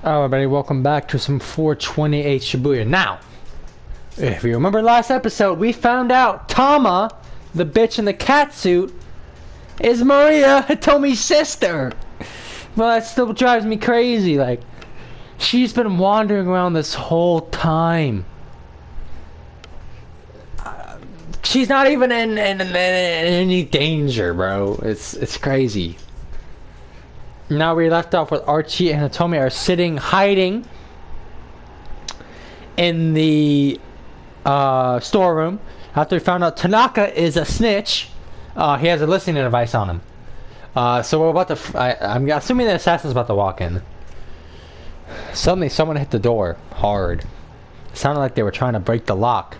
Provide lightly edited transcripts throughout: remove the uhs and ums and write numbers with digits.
Hello everybody, welcome back to some 428 Shibuya. Now, if you remember last episode, we found out Tama, the bitch in the cat suit, is Maria Hitomi's sister. Well, that still drives me crazy. Like, she's been wandering around this whole time. She's not even in any danger, bro. It's crazy. Now we left off with Archie and Hitomi are sitting, hiding in the storeroom after we found out Tanaka is a snitch. He has a listening device on him. So we're about to. I'm assuming the assassin's about to walk in. Suddenly, someone hit the door hard. It sounded like they were trying to break the lock.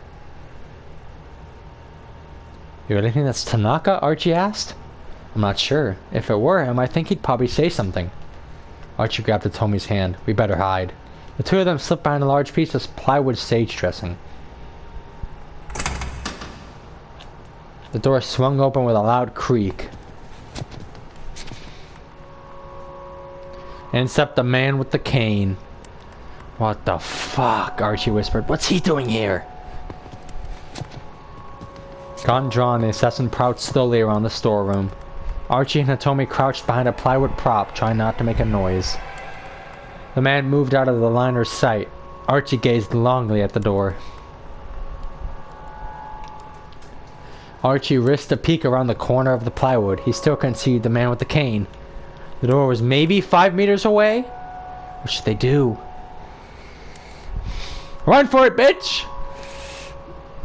You really think that's Tanaka? Archie asked. I'm not sure. If it were him, I think he'd probably say something. Archie grabbed Hitomi's hand. We better hide. The two of them slipped behind a large piece of plywood stage dressing. The door swung open with a loud creak. In stepped the man with the cane. What the fuck? Archie whispered. What's he doing here? Gun drawn, the assassin prowled slowly around the storeroom. Archie and Hitomi crouched behind a plywood prop, trying not to make a noise. The man moved out of the liner's sight. Archie gazed longingly at the door. Archie risked a peek around the corner of the plywood. He still couldn't see the man with the cane. The door was maybe 5 meters away. What should they do? Run for it, bitch!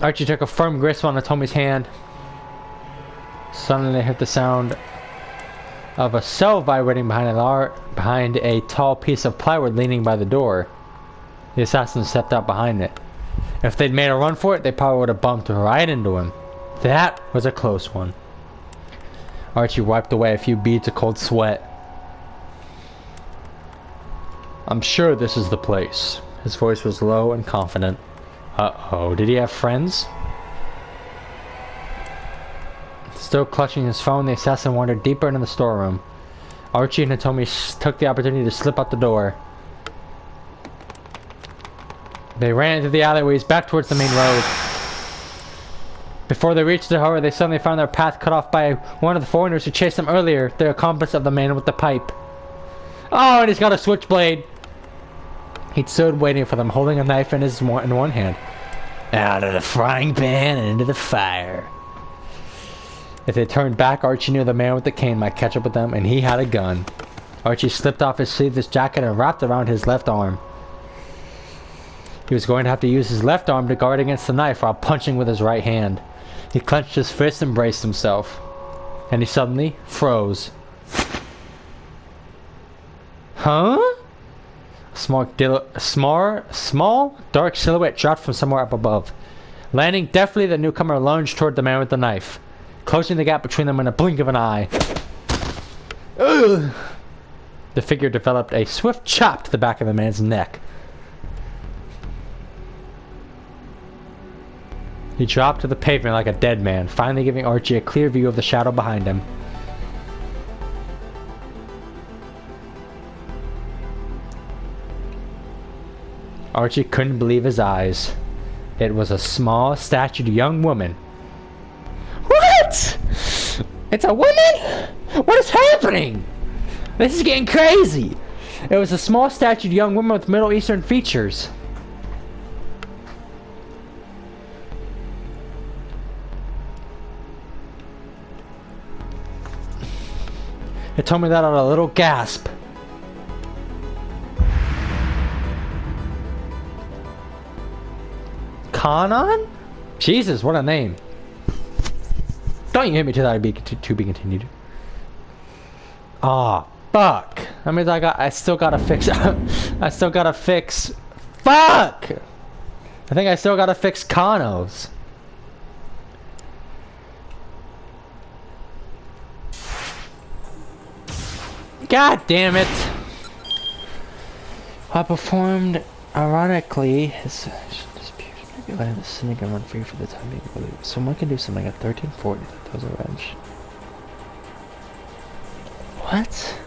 Archie took a firm grasp on Hitomi's hand. Suddenly they heard the sound of a cell vibrating behind a tall piece of plywood leaning by the door. The assassin stepped out behind it. If they'd made a run for it, they probably would have bumped right into him. That was a close one. Archie wiped away a few beads of cold sweat. I'm sure this is the place. His voice was low and confident. Uh-oh, did he have friends? Still clutching his phone, the assassin wandered deeper into the storeroom. Archie and Hitomi took the opportunity to slip out the door. They ran into the alleyways back towards the main road. Before they reached it, however, they suddenly found their path cut off by one of the foreigners who chased them earlier, the accomplice of the man with the pipe. Oh, and he's got a switchblade! He stood waiting for them, holding a knife in one hand. Out of the frying pan and into the fire. If they turned back, Archie knew the man with the cane might catch up with them, and he had a gun. Archie slipped off his sleeveless jacket and wrapped around his left arm. He was going to have to use his left arm to guard against the knife while punching with his right hand. He clenched his fist and braced himself. And he suddenly froze. Huh? A small, dark silhouette dropped from somewhere up above. Landing deftly, the newcomer lunged toward the man with the knife, closing the gap between them in a blink of an eye. Ugh! The figure developed a swift chop to the back of the man's neck. He dropped to the pavement like a dead man, finally giving Archie a clear view of the shadow behind him. Archie couldn't believe his eyes. It was a small, statued young woman. What? It's a woman? What is happening? This is getting crazy. It was a small, statued young woman with Middle Eastern features. It told me that on a little gasp. Kanan? Jesus, what a name. Don't you hit me to that to be continued. Ah, fuck. That means I still gotta fix I still gotta fix fuck! I think I still gotta fix Kano's. God damn it. I performed ironically his letting the cynic and run free for the time being. Someone can do something at 1340. That was a wrench. What?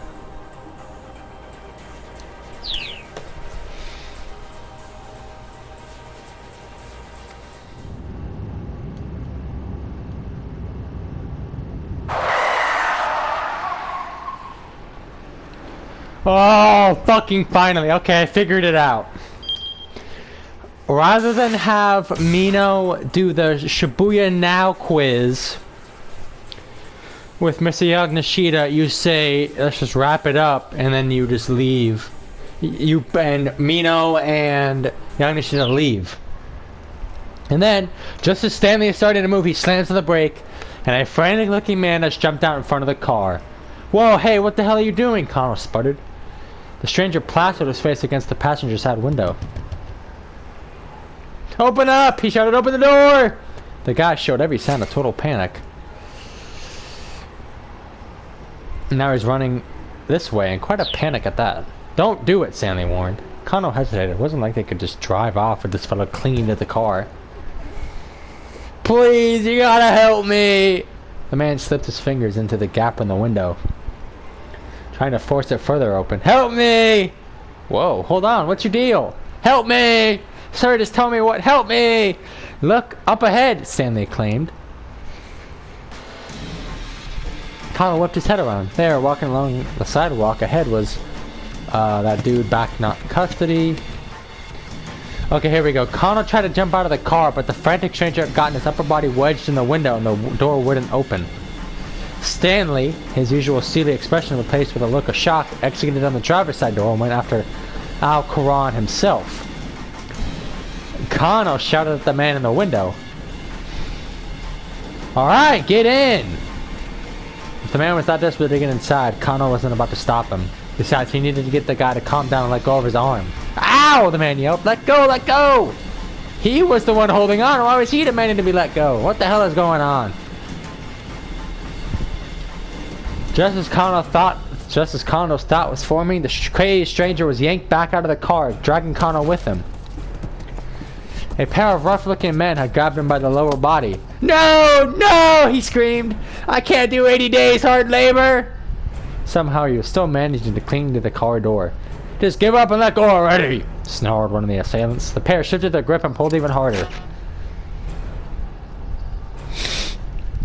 Oh, fucking finally. Okay, I figured it out. Rather than have Mino do the Shibuya Now quiz with Mr. Yagnashita, you say, let's just wrap it up, and then you just leave. You and Mino and Yagnashita leave. And then, just as Stanley is starting to move, he slams on the brake, and a frantic-looking man has jumped out in front of the car. Whoa, hey, what the hell are you doing? Connor sputtered. The stranger plastered his face against the passenger side window. Open up! He shouted, open the door! The guy showed every sign of total panic. Now he's running this way, in quite a panic at that. Don't do it, Stanley warned. Kano hesitated. It wasn't like they could just drive off with this fellow clinging to the car. Please, you gotta help me! The man slipped his fingers into the gap in the window, trying to force it further open. Help me! Whoa, hold on, what's your deal? Help me! Sir, just tell me what. Help me! Look, up ahead, Stanley claimed. Kyle whipped his head around. There, walking along the sidewalk ahead was that dude back not in custody. Okay, here we go. Kano tried to jump out of the car, but the frantic stranger had gotten his upper body wedged in the window and the door wouldn't open. Stanley, his usual steely expression replaced with a look of shock, executed on the driver's side door and went after Al Quran himself. Kano shouted at the man in the window. Alright, get in! If the man was that desperate to get inside, Kano wasn't about to stop him. Besides, he needed to get the guy to calm down and let go of his arm. Ow! The man yelled. Let go! Let go! He was the one holding on. Why was he demanding to be let go? What the hell is going on? Just as Kano's thought was forming, the crazed stranger was yanked back out of the car, dragging Kano with him. A pair of rough-looking men had grabbed him by the lower body. No! No! He screamed. I can't do 80 days hard labor! Somehow he was still managing to cling to the car door. Just give up and let go already! Snarled one of the assailants. The pair shifted their grip and pulled even harder.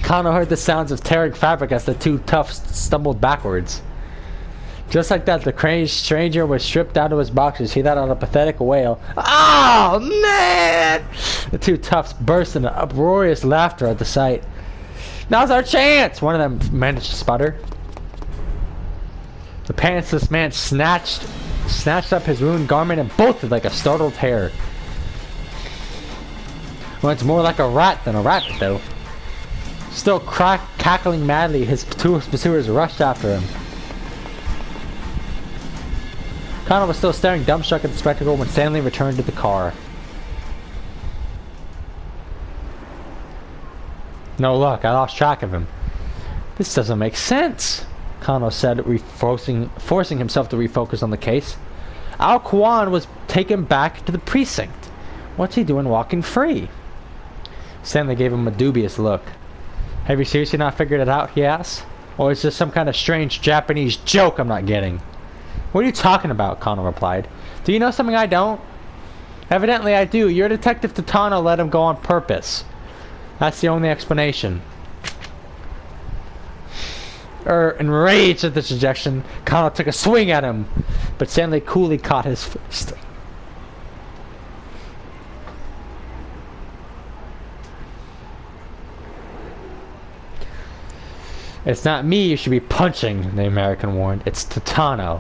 Kano heard the sounds of tearing fabric as the two toughs stumbled backwards. Just like that, the crazed stranger was stripped out of his boxers. He let out a pathetic wail. Oh, man! The two toughs burst into uproarious laughter at the sight. Now's our chance! One of them managed to sputter. The pantsless man snatched up his ruined garment and bolted like a startled hare. Well, it's more like a rat than a rat, though. Still cackling madly, his two pursuers rushed after him. Connor was still staring dumbstruck at the spectacle when Stanley returned to the car. No luck, I lost track of him. This doesn't make sense, Kano said, forcing himself to refocus on the case. Al Kwan was taken back to the precinct. What's he doing walking free? Stanley gave him a dubious look. Have you seriously not figured it out, he asked? Or is this some kind of strange Japanese joke I'm not getting? What are you talking about? Kano replied. Do you know something I don't? Evidently I do. Your detective Tatano let him go on purpose. That's the only explanation. Enraged at this rejection, Kano took a swing at him, but Stanley coolly caught his fist. It's not me you should be punching, the American warned. It's Tatano.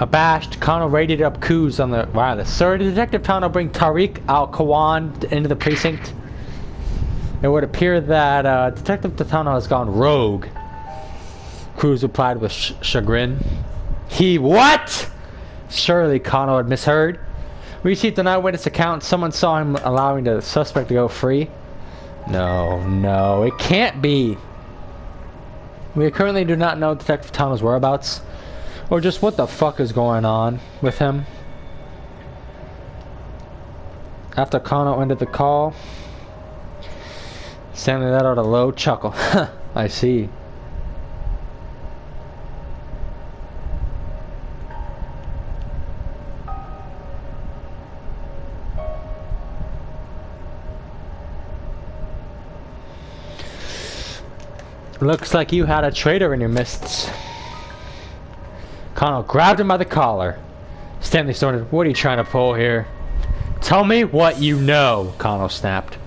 Abashed, Kano raided up coups on the wireless. Sir, did Detective Tano bring Tariq Al-Kawan into the precinct? It would appear that Detective Tatano has gone rogue. Cruz replied with chagrin. He what? Surely Kano had misheard. We received an eyewitness account. Someone saw him allowing the suspect to go free. No, it can't be. We currently do not know Detective Tano's whereabouts, or just what the fuck is going on with him. After Kano ended the call, Stanley let out a low chuckle. I see. Looks like you had a traitor in your midst. Kano grabbed him by the collar. Stanley snorted, "What are you trying to pull here?" "Tell me what you know," Kano snapped.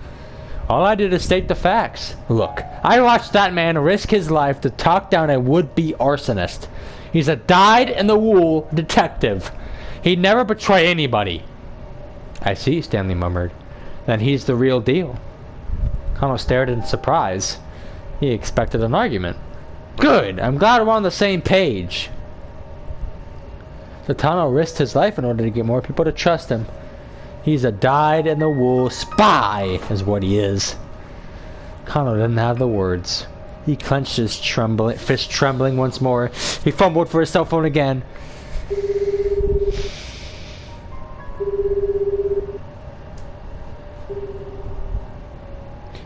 "All I did is state the facts. Look, I watched that man risk his life to talk down a would-be arsonist. He's a dyed-in-the-wool detective. He'd never betray anybody." "I see," Stanley murmured. "Then he's the real deal." Kano stared in surprise. He expected an argument. "Good! I'm glad we're on the same page." Tano risked his life in order to get more people to trust him. He's a dyed-in-the-wool spy, is what he is. Kano didn't have the words. He clenched his fist trembling once more. He fumbled for his cell phone again.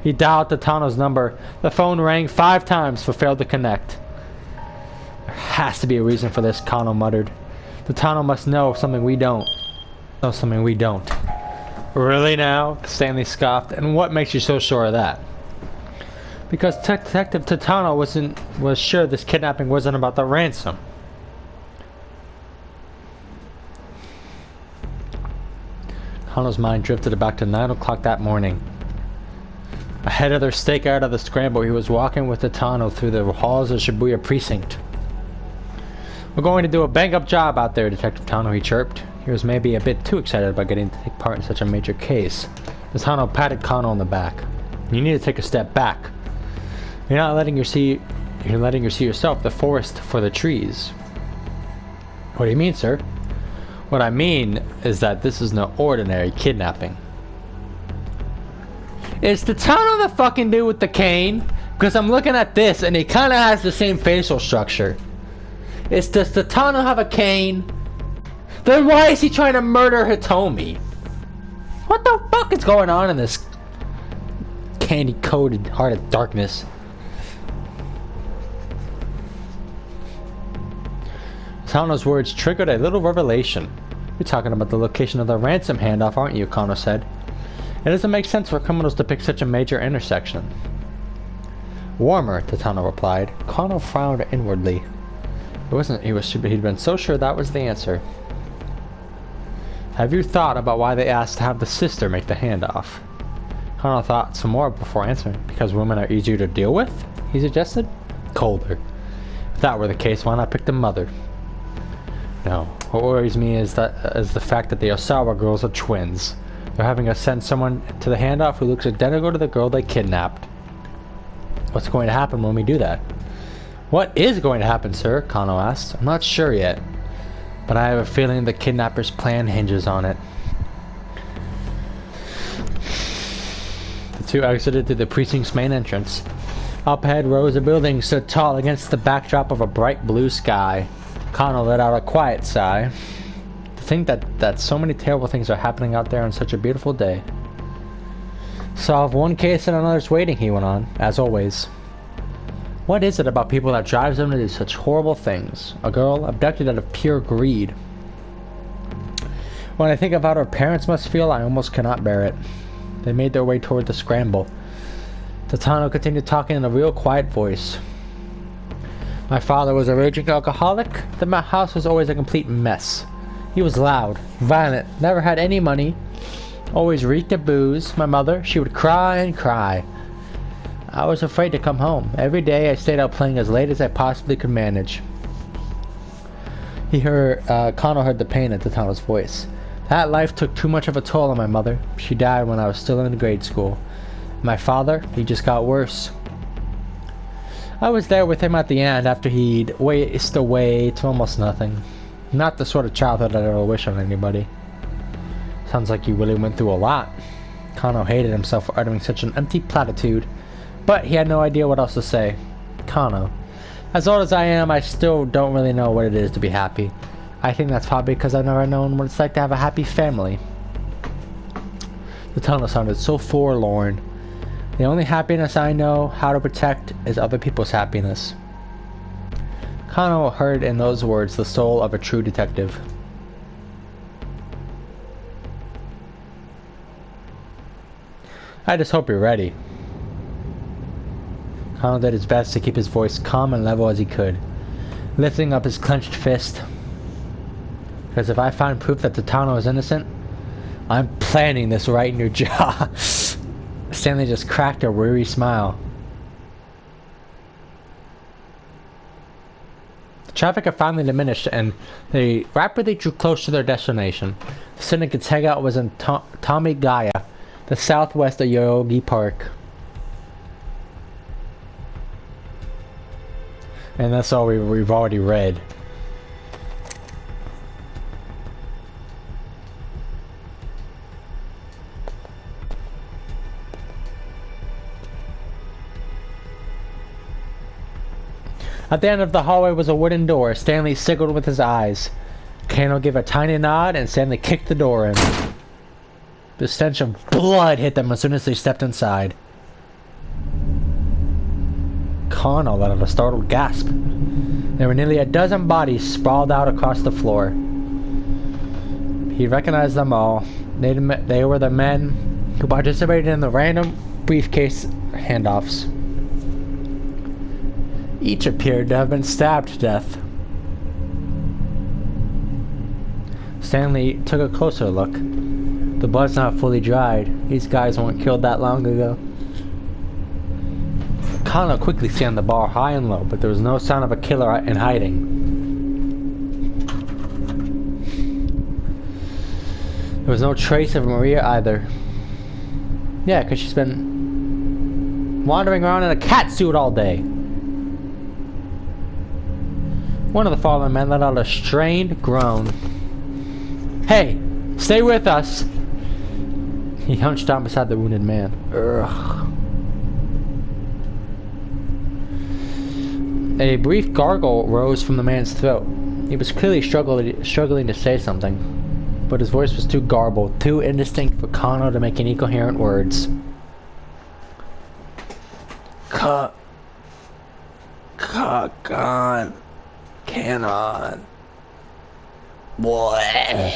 He dialed Tano's number. The phone rang 5 times but failed to connect. "There has to be a reason for this," Kano muttered. Tano must know something we don't. Know something we don't. "Really now?" Stanley scoffed. "And what makes you so sure of that?" "Because Detective Tano was sure this kidnapping wasn't about the ransom." Kano's mind drifted back to 9 o'clock that morning. Ahead of their stakeout of the Scramble, he was walking with Tano through the halls of Shibuya precinct. "We're going to do a bang-up job out there, Detective Tano," he chirped. He was maybe a bit too excited about getting to take part in such a major case. Tano patted Kano on the back. "You need to take a step back. You're letting you see yourself the forest for the trees." "What do you mean, sir?" "What I mean is that this is no ordinary kidnapping." "Is Tano the fucking dude with the cane? Because I'm looking at this and he kind of has the same facial structure. Does Tano have a cane? Then why is he trying to murder Hitomi? What the fuck is going on in this candy-coated heart of darkness?" Tano's words triggered a little revelation. "You're talking about the location of the ransom handoff, aren't you?" Kano said. "It doesn't make sense for criminals to pick such a major intersection." "Warmer," Tano replied. Kano frowned inwardly. He'd been so sure that was the answer. "Have you thought about why they asked to have the sister make the handoff?" Kano thought some more before answering. "Because women are easier to deal with?" he suggested. "Colder. If that were the case, why not pick the mother?" "No. What worries me is the fact that the Osawa girls are twins. They're having us send someone to the handoff who looks identical to the girl they kidnapped." "What's going to happen when we do that?" "What is going to happen, sir?" Kano asked. "I'm not sure yet, but I have a feeling the kidnapper's plan hinges on it." The two exited through the precinct's main entrance. Up ahead, rows of buildings stood tall against the backdrop of a bright blue sky. Kano let out a quiet sigh. To think that so many terrible things are happening out there on such a beautiful day. "Solve one case and another's waiting," he went on, as always. "What is it about people that drives them to do such horrible things? A girl abducted out of pure greed. When I think of how her parents must feel, I almost cannot bear it." They made their way toward the Scramble. Tano continued talking in a real quiet voice. "My father was a raging alcoholic. The house was always a complete mess. He was loud, violent, never had any money, always reeked of booze. My mother, she would cry and cry. I was afraid to come home. Every day I stayed out playing as late as I possibly could manage." Kano heard the pain in Tano's voice. "That life took too much of a toll on my mother. She died when I was still in grade school. My father, he just got worse. I was there with him at the end after he'd waste away to almost nothing. Not the sort of childhood I'd ever wish on anybody." "Sounds like you really went through a lot." Kano hated himself for uttering such an empty platitude, but he had no idea what else to say. "Kano, as old as I am, I still don't really know what it is to be happy. I think that's probably because I've never known what it's like to have a happy family." The Kano sounded so forlorn. "The only happiness I know how to protect is other people's happiness." Kano heard in those words the soul of a true detective. "I just hope you're ready." Kano did his best to keep his voice calm and level as he could, lifting up his clenched fist. Because if I find proof that Tano is innocent, I'm planting this right in your jaw. Stanley just cracked a weary smile. The traffic had finally diminished and they rapidly drew close to their destination. The syndicate's hangout was in Tamigaya, the southwest of Yoyogi Park. And that's all we've already read. At the end of the hallway was a wooden door. Stanley signaled with his eyes. Kano gave a tiny nod and Stanley kicked the door in. The stench of blood hit them as soon as they stepped inside. Kano let out a startled gasp. There were nearly a dozen bodies sprawled out across the floor. He recognized them all. They were the men who participated in the random briefcase handoffs. Each appeared to have been stabbed to death. Stanley took a closer look. The blood's not fully dried. These guys weren't killed that long ago. Kano quickly scanned the bar high and low, but there was no sign of a killer in hiding. There was no trace of Maria either. Yeah, because she's been wandering around in a catsuit all day. One of the fallen men let out a strained groan. Hey, stay with us! He hunched down beside the wounded man. Ugh. A brief gargle rose from the man's throat. He was clearly struggling to say something, but his voice was too garbled, too indistinct for Kano to make any coherent words. Canon. Boy.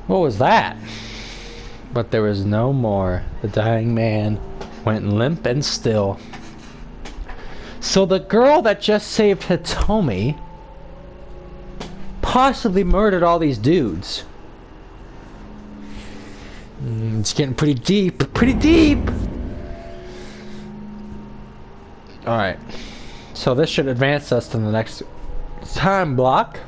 What was that? But there was no more. The dying man went limp and still. So the girl that just saved Hitomi possibly murdered all these dudes. It's getting pretty deep. Pretty deep! Alright. So this should advance us to the next time block.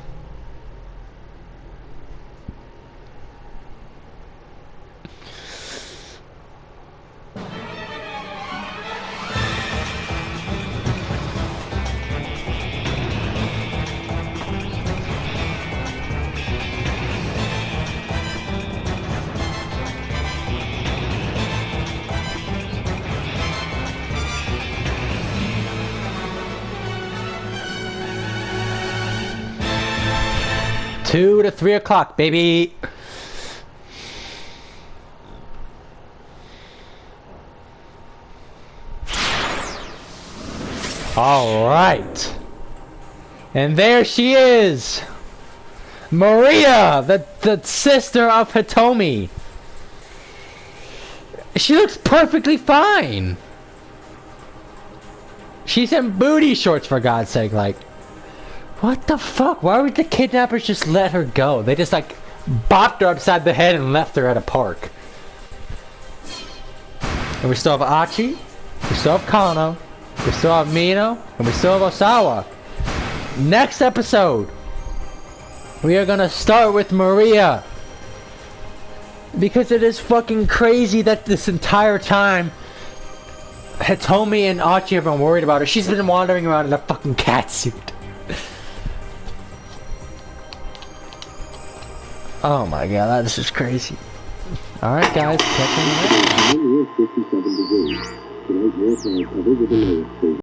Two to 3 o'clock, baby. All right. And there she is. Maria, the sister of Hitomi. She looks perfectly fine. She's in booty shorts, for God's sake, like. What the fuck? Why would the kidnappers just let her go? They just like bopped her upside the head and left her at a park. And we still have Achi, we still have Kano, we still have Mino, and we still have Osawa. Next episode, we are gonna start with Maria. Because it is fucking crazy that this entire time Hitomi and Achi have been worried about her. She's been wandering around in a fucking catsuit. Oh my god, this is crazy. Alright guys, catch you in the next one.